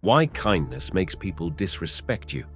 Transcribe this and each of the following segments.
Why kindness makes people disrespect you.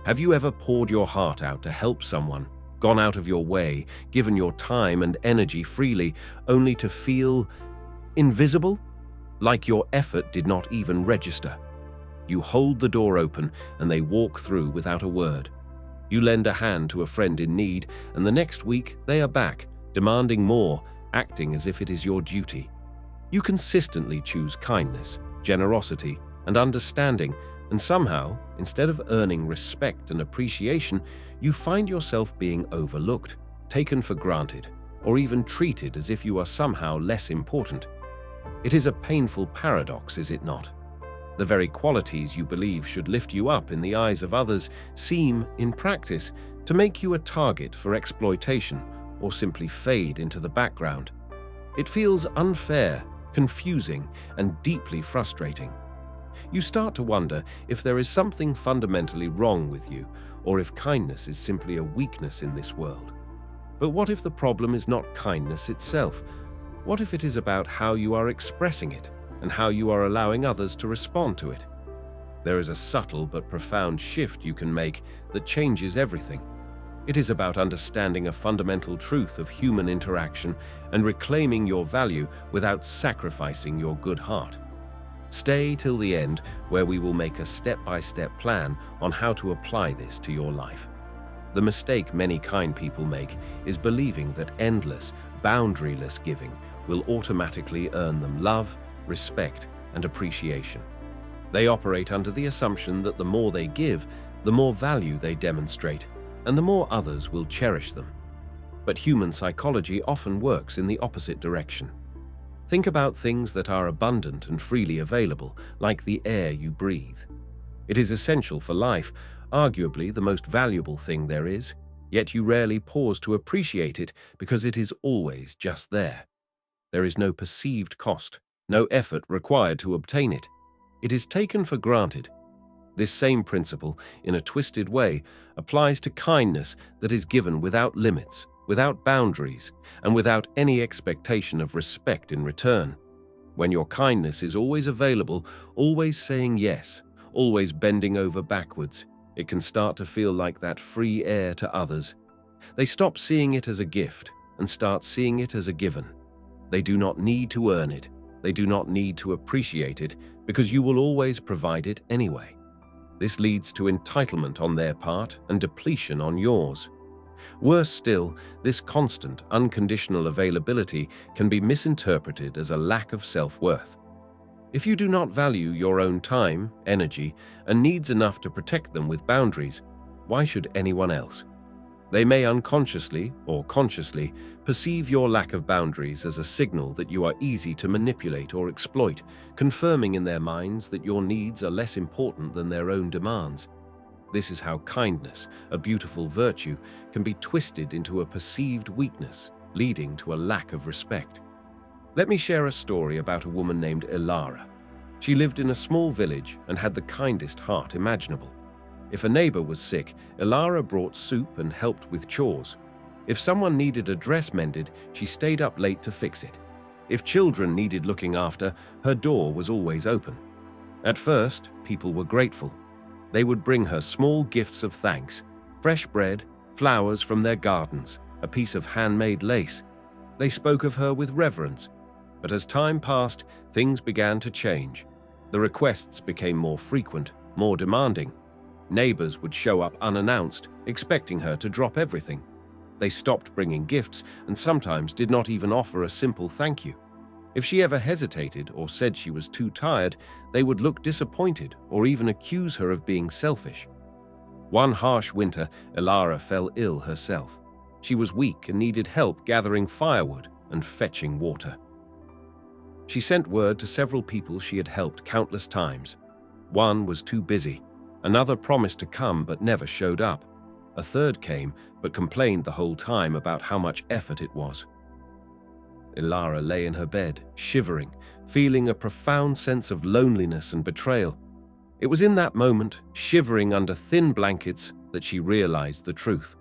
Have you ever poured your heart out to help someone, gone out of your way, given your time and energy freely, only to feel invisible? Like your effort did not even register. You hold the door open and they walk through without a word. You lend a hand to a friend in need, and the next week they are back, demanding more, acting as if it is your duty. You consistently choose kindness, generosity, and understanding, and somehow, instead of earning respect and appreciation, you find yourself being overlooked, taken for granted, or even treated as if you are somehow less important. It is a painful paradox, is it not? The very qualities you believe should lift you up in the eyes of others seem, in practice, to make you a target for exploitation or simply fade into the background. It feels unfair, confusing, and deeply frustrating. You start to wonder if there is something fundamentally wrong with you, or if kindness is simply a weakness in this world. But what if the problem is not kindness itself? What if it is about how you are expressing it and how you are allowing others to respond to it? There is a subtle but profound shift you can make that changes everything. It is about understanding a fundamental truth of human interaction and reclaiming your value without sacrificing your good heart. Stay till the end, where we will make a step-by-step plan on how to apply this to your life. The mistake many kind people make is believing that endless, boundaryless giving will automatically earn them love, respect, and appreciation. They operate under the assumption that the more they give, the more value they demonstrate, and the more others will cherish them. But human psychology often works in the opposite direction. Think about things that are abundant and freely available, like the air you breathe. It is essential for life, arguably the most valuable thing there is, yet you rarely pause to appreciate it because it is always just there. There is no perceived cost, no effort required to obtain it. It is taken for granted. This same principle, in a twisted way, applies to kindness that is given without limits, without boundaries, and without any expectation of respect in return. When your kindness is always available, always saying yes, always bending over backwards, it can start to feel like that free air to others. They stop seeing it as a gift and start seeing it as a given. They do not need to earn it. They do not need to appreciate it because you will always provide it anyway. This leads to entitlement on their part and depletion on yours. Worse still, this constant, unconditional availability can be misinterpreted as a lack of self-worth. If you do not value your own time, energy, and needs enough to protect them with boundaries, why should anyone else? They may unconsciously or consciously perceive your lack of boundaries as a signal that you are easy to manipulate or exploit, confirming in their minds that your needs are less important than their own demands. This is how kindness, a beautiful virtue, can be twisted into a perceived weakness, leading to a lack of respect. Let me share a story about a woman named Aara. She lived in a small village and had the kindest heart imaginable. If a neighbor was sick, Aara brought soup and helped with chores. If someone needed a dress mended, she stayed up late to fix it. If children needed looking after, her door was always open. At first, people were grateful. They would bring her small gifts of thanks, fresh bread, flowers from their gardens, a piece of handmade lace. They spoke of her with reverence. But as time passed, things began to change. The requests became more frequent, more demanding. Neighbors would show up unannounced, expecting her to drop everything. They stopped bringing gifts and sometimes did not even offer a simple thank you. If she ever hesitated or said she was too tired, they would look disappointed or even accuse her of being selfish. One harsh winter, Aara fell ill herself. She was weak and needed help gathering firewood and fetching water. She sent word to several people she had helped countless times. One was too busy. Another promised to come but never showed up. A third came but complained the whole time about how much effort it was. Aara lay in her bed, shivering, feeling a profound sense of loneliness and betrayal. It was in that moment, shivering under thin blankets, that she realized the truth.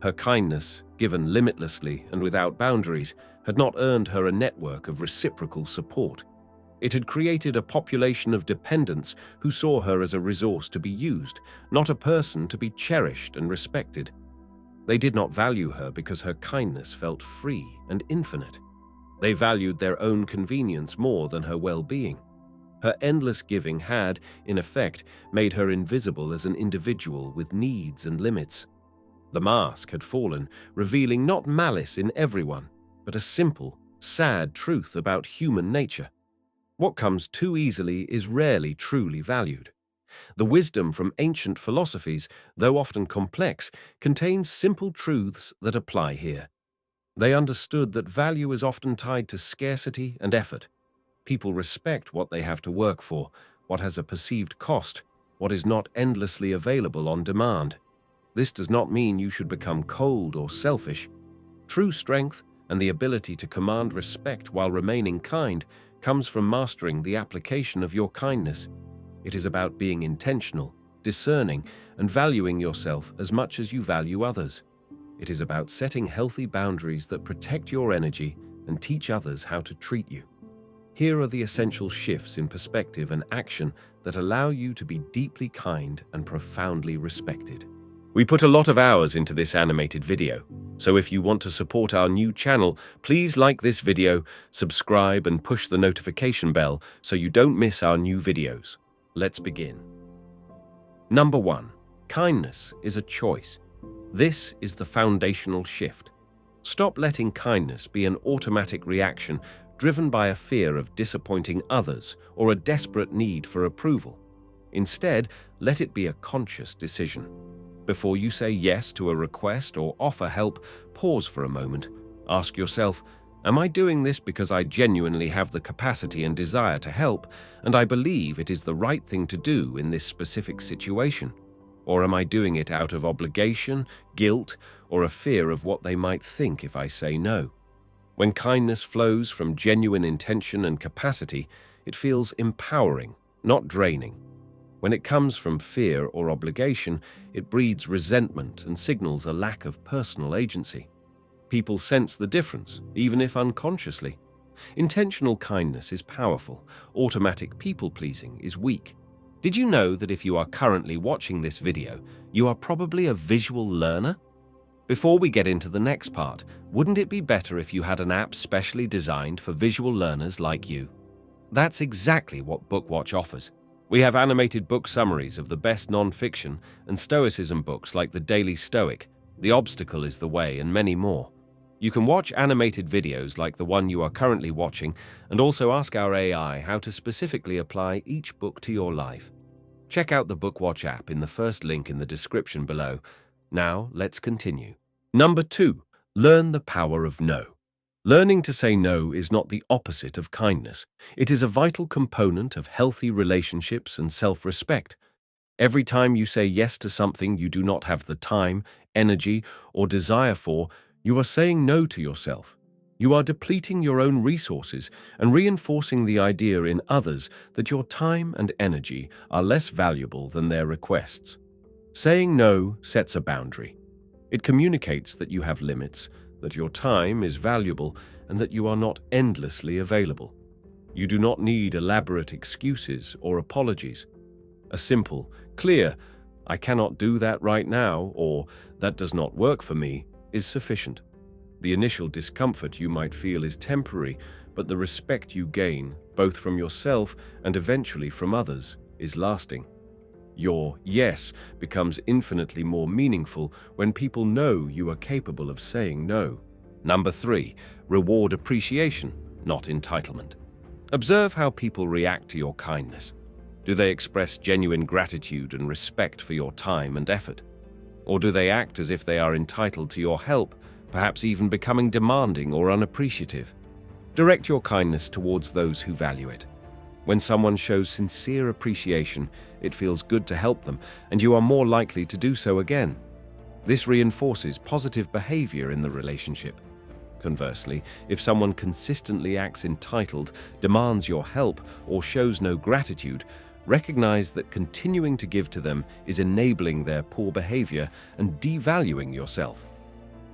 Her kindness, given limitlessly and without boundaries, had not earned her a network of reciprocal support. It had created a population of dependents who saw her as a resource to be used, not a person to be cherished and respected. They did not value her because her kindness felt free and infinite. They valued their own convenience more than her well-being. Her endless giving had, in effect, made her invisible as an individual with needs and limits. The mask had fallen, revealing not malice in everyone, but a simple, sad truth about human nature. What comes too easily is rarely truly valued. The wisdom from ancient philosophies, though often complex, contains simple truths that apply here. They understood that value is often tied to scarcity and effort. People respect what they have to work for, what has a perceived cost, what is not endlessly available on demand. This does not mean you should become cold or selfish. True strength and the ability to command respect while remaining kind comes from mastering the application of your kindness. It is about being intentional, discerning, and valuing yourself as much as you value others. It is about setting healthy boundaries that protect your energy and teach others how to treat you. Here are the essential shifts in perspective and action that allow you to be deeply kind and profoundly respected. We put a lot of hours into this animated video, so if you want to support our new channel, please like this video, subscribe, and push the notification bell so you don't miss our new videos. Let's begin. Number 1. Kindness is a choice. This is the foundational shift. Stop letting kindness be an automatic reaction driven by a fear of disappointing others or a desperate need for approval. Instead, let it be a conscious decision. Before you say yes to a request or offer help, pause for a moment. Ask yourself, am I doing this because I genuinely have the capacity and desire to help, and I believe it is the right thing to do in this specific situation? Or am I doing it out of obligation, guilt, or a fear of what they might think if I say no? When kindness flows from genuine intention and capacity, it feels empowering, not draining. When it comes from fear or obligation, it breeds resentment and signals a lack of personal agency. People sense the difference, even if unconsciously. Intentional kindness is powerful. Automatic people-pleasing is weak. Did you know that if you are currently watching this video, you are probably a visual learner? Before we get into the next part, wouldn't it be better if you had an app specially designed for visual learners like you? That's exactly what BookWatch offers. We have animated book summaries of the best non-fiction and Stoicism books like the Daily Stoic, The Obstacle is the Way, and many more. You can watch animated videos like the one you are currently watching and also ask our AI how to specifically apply each book to your life. Check out the BookWatch app in the first link in the description below. Now, let's continue. Number 2. Learn the power of no. Learning to say no is not the opposite of kindness. It is a vital component of healthy relationships and self-respect. Every time you say yes to something you do not have the time, energy, or desire for, you are saying no to yourself. You are depleting your own resources and reinforcing the idea in others that your time and energy are less valuable than their requests. Saying no sets a boundary. It communicates that you have limits, that your time is valuable, and that you are not endlessly available. You do not need elaborate excuses or apologies. A simple, clear, "I cannot do that right now," or "that does not work for me," is sufficient. The initial discomfort you might feel is temporary, but the respect you gain, both from yourself and eventually from others, is lasting. Your yes becomes infinitely more meaningful when people know you are capable of saying no. Number 3. Reward appreciation, not entitlement. Observe how people react to your kindness. Do they express genuine gratitude and respect for your time and effort? Or do they act as if they are entitled to your help, perhaps even becoming demanding or unappreciative? Direct your kindness towards those who value it. When someone shows sincere appreciation, it feels good to help them, and you are more likely to do so again. This reinforces positive behavior in the relationship. Conversely, if someone consistently acts entitled, demands your help, or shows no gratitude, recognize that continuing to give to them is enabling their poor behavior and devaluing yourself.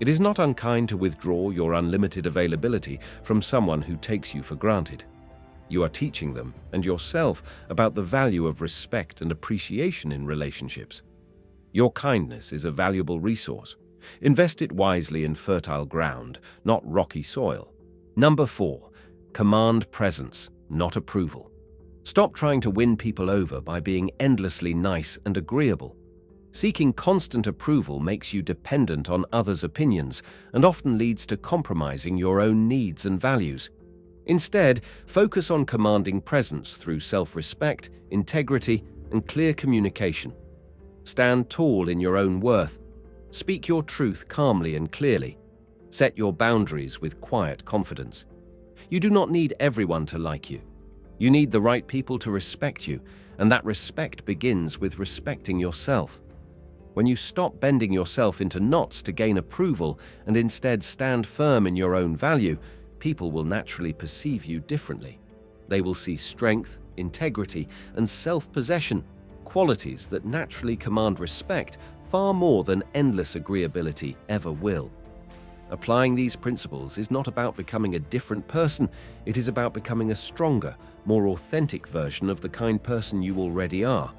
It is not unkind to withdraw your unlimited availability from someone who takes you for granted. You are teaching them and yourself about the value of respect and appreciation in relationships. Your kindness is a valuable resource. Invest it wisely in fertile ground, not rocky soil. Number 4, command presence, not approval. Stop trying to win people over by being endlessly nice and agreeable. Seeking constant approval makes you dependent on others' opinions and often leads to compromising your own needs and values. Instead, focus on commanding presence through self-respect, integrity, and clear communication. Stand tall in your own worth. Speak your truth calmly and clearly. Set your boundaries with quiet confidence. You do not need everyone to like you. You need the right people to respect you, and that respect begins with respecting yourself. When you stop bending yourself into knots to gain approval and instead stand firm in your own value, people will naturally perceive you differently. They will see strength, integrity, and self-possession, qualities that naturally command respect far more than endless agreeability ever will. Applying these principles is not about becoming a different person, it is about becoming a stronger, more authentic version of the kind person you already are.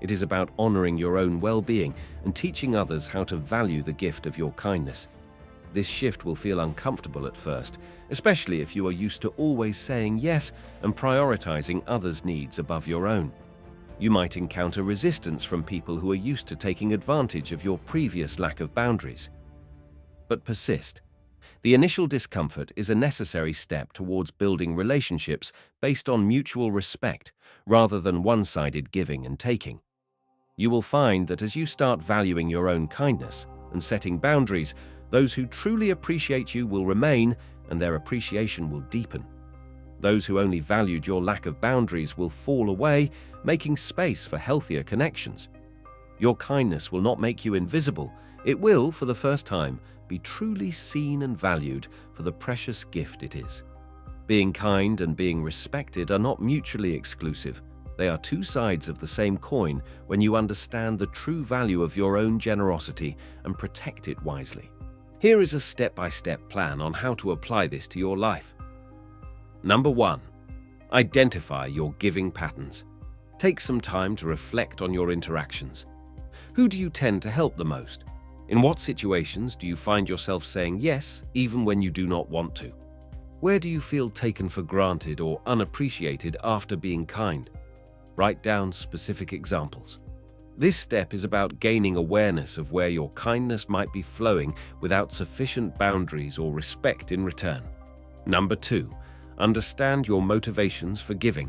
It is about honoring your own well-being and teaching others how to value the gift of your kindness. This shift will feel uncomfortable at first, especially if you are used to always saying yes and prioritizing others' needs above your own. You might encounter resistance from people who are used to taking advantage of your previous lack of boundaries. But persist. The initial discomfort is a necessary step towards building relationships based on mutual respect rather than one-sided giving and taking. You will find that as you start valuing your own kindness and setting boundaries, those who truly appreciate you will remain and their appreciation will deepen. Those who only valued your lack of boundaries will fall away, making space for healthier connections. Your kindness will not make you invisible. It will, for the first time, be truly seen and valued for the precious gift it is. Being kind and being respected are not mutually exclusive. They are two sides of the same coin when you understand the true value of your own generosity and protect it wisely. Here is a step-by-step plan on how to apply this to your life. Number 1. Identify your giving patterns. Take some time to reflect on your interactions. Who do you tend to help the most? In what situations do you find yourself saying yes, even when you do not want to? Where do you feel taken for granted or unappreciated after being kind? Write down specific examples. This step is about gaining awareness of where your kindness might be flowing without sufficient boundaries or respect in return. Number 2. Understand your motivations for giving.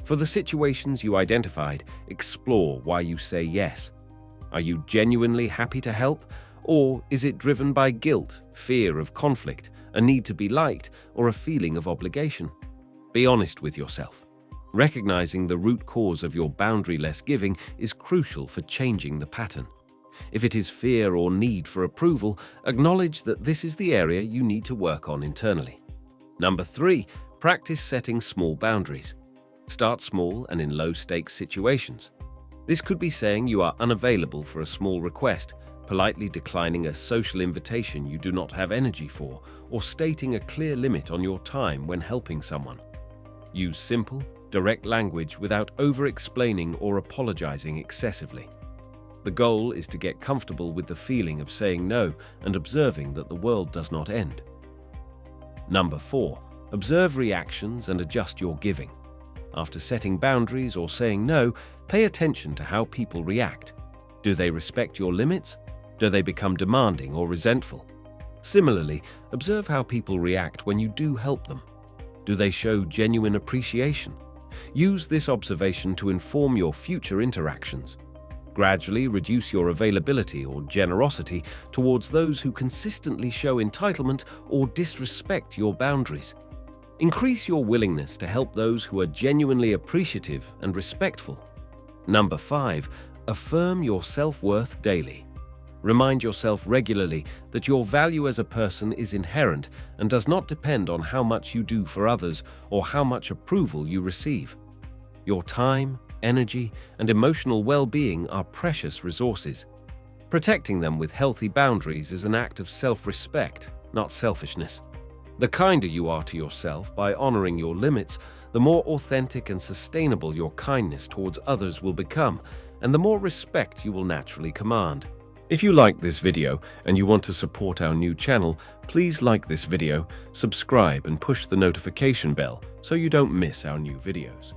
For the situations you identified, explore why you say yes. Are you genuinely happy to help, or is it driven by guilt, fear of conflict, a need to be liked, or a feeling of obligation? Be honest with yourself. Recognizing the root cause of your boundary-less giving is crucial for changing the pattern. If it is fear or need for approval, acknowledge that this is the area you need to work on internally. Number 3, practice setting small boundaries. Start small and in low-stakes situations. This could be saying you are unavailable for a small request, politely declining a social invitation you do not have energy for, or stating a clear limit on your time when helping someone. Use simple, direct language without over-explaining or apologizing excessively. The goal is to get comfortable with the feeling of saying no and observing that the world does not end. Number 4, observe reactions and adjust your giving. After setting boundaries or saying no, pay attention to how people react. Do they respect your limits? Do they become demanding or resentful? Similarly, observe how people react when you do help them. Do they show genuine appreciation? Use this observation to inform your future interactions. Gradually reduce your availability or generosity towards those who consistently show entitlement or disrespect your boundaries. Increase your willingness to help those who are genuinely appreciative and respectful. Number 5, affirm your self-worth daily. Remind yourself regularly that your value as a person is inherent and does not depend on how much you do for others or how much approval you receive. Your time, energy, and emotional well-being are precious resources. Protecting them with healthy boundaries is an act of self-respect, not selfishness. The kinder you are to yourself by honoring your limits, the more authentic and sustainable your kindness towards others will become, and the more respect you will naturally command. If you like this video and you want to support our new channel, please like this video, subscribe and push the notification bell so you don't miss our new videos.